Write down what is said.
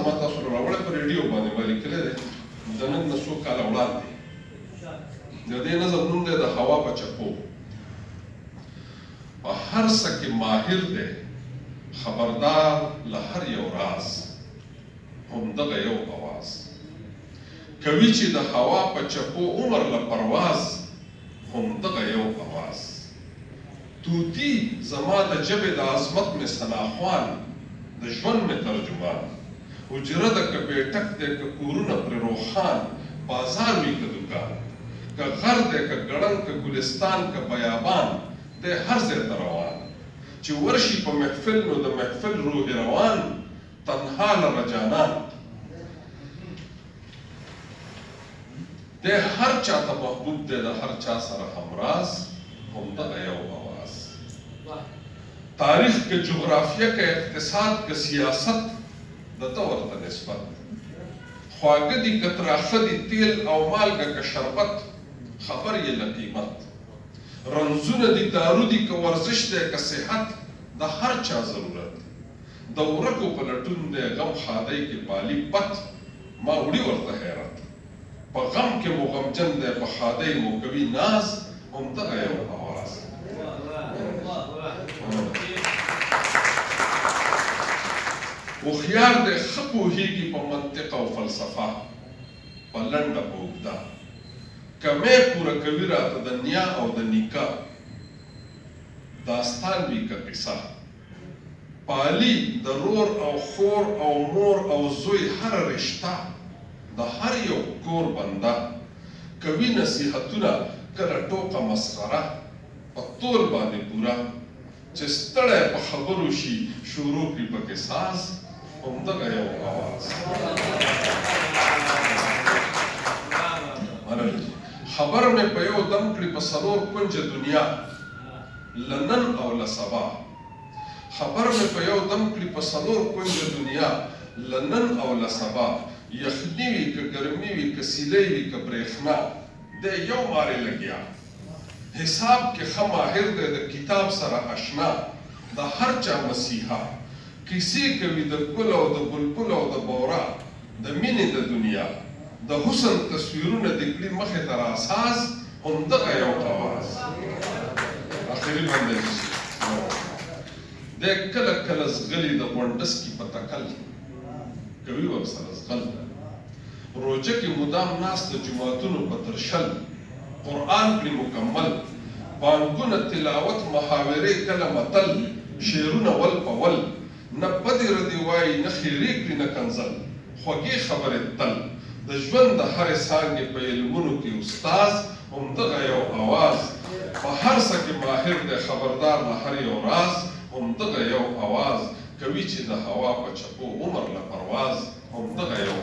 ما تاسو راوړی په ریډیو باندې ما لیکلی دی د نن نه څو کاله وړاندې د دې نظم نوم دی د هوا په چپو په هر څه کې ماهر دی خبردار له هر یو راز همدغه یو اواز کوي چې د هوا په چپو عمر له پرواز همدغه یو اواز توتی زما د ژبې د عظمت مې ثناخوان د ژوند مې ترجمان حجره ده که بیټک دی که کورونه پرې روښان بازار وي که دکان که غر دی که ګړنګ که ګلستان که بیابان دی هر ځای ته روان چې ورشي په محفل نو د محفل روح روان تنها لره جانان دی هر چا ته محبوب دی د هر چا سره همراز همدغه یو اواز تاریخ که جغرافیه که اقتصاد که سیاست د ده ورته نسبت خواږه دي که تراخه دي تیل او مالګه که شربت خبر یې له قیمت رنځونه دي دارو دي که ورزش دی که صحت د هر چا ضرورت د ورکو په لټون دی غم خادی کې پالي پت ما وړي ورته حیرت په غم کې مو غمجن دی په خادی مو کوي ناز همدغه یو اواز هوښیار دی ښه پوهېږي په منطق او فلسفه په لنډه په اوږده کمی پوره کوي راته د نیا او د نیکه داستان وي که قصه پالي د رور او خور او مور او زوی هره رشته د هر یو کور بنده کوي نصیحتونه کله ټوکه مسخره په طول باندې پوره چې ستړی په خبرو شي شروع کړي پکې ساز همدغه یو اواز خبر مې په یو دم کړي په څلور کونجه دنیا له نن او له سبا خبر مې په یو دم کړي په څلور کونجه دنیا له نن او له سبا یخني وي که ګرمي وي که سیلۍ وي که برېښنا دی یو مارې لګیا حساب کې ښه ماهر دی د کتاب سره اشنا د هر چا مسیحا کیسې کوي د ګل او د بلبل او د بورا د مینې د دنیا د حسن تصویرونه د کړي مخې ته راساز همدغه یو اواز اخري باندې دی کله کله زغلي د غونډسکي په تکل کوي ورسره زغل روجه کې مدام ناست د جوماتونو په ترشل قرآن کړي مکمل بانګونه تلاوت محاورې کله متل شعرونه ول په ول نه بدې ردې وایي نه خیرې کړي نه کنځل خوږې خبرې تل د ژوند د هرې څانګې په علمونو کې استاز همدغه یو اواز په هر څه کې ماهر دی خبردار له هر یو راز همدغه یو اواز کوي چې د هوا په چپو عمر له پرواز همدغه یو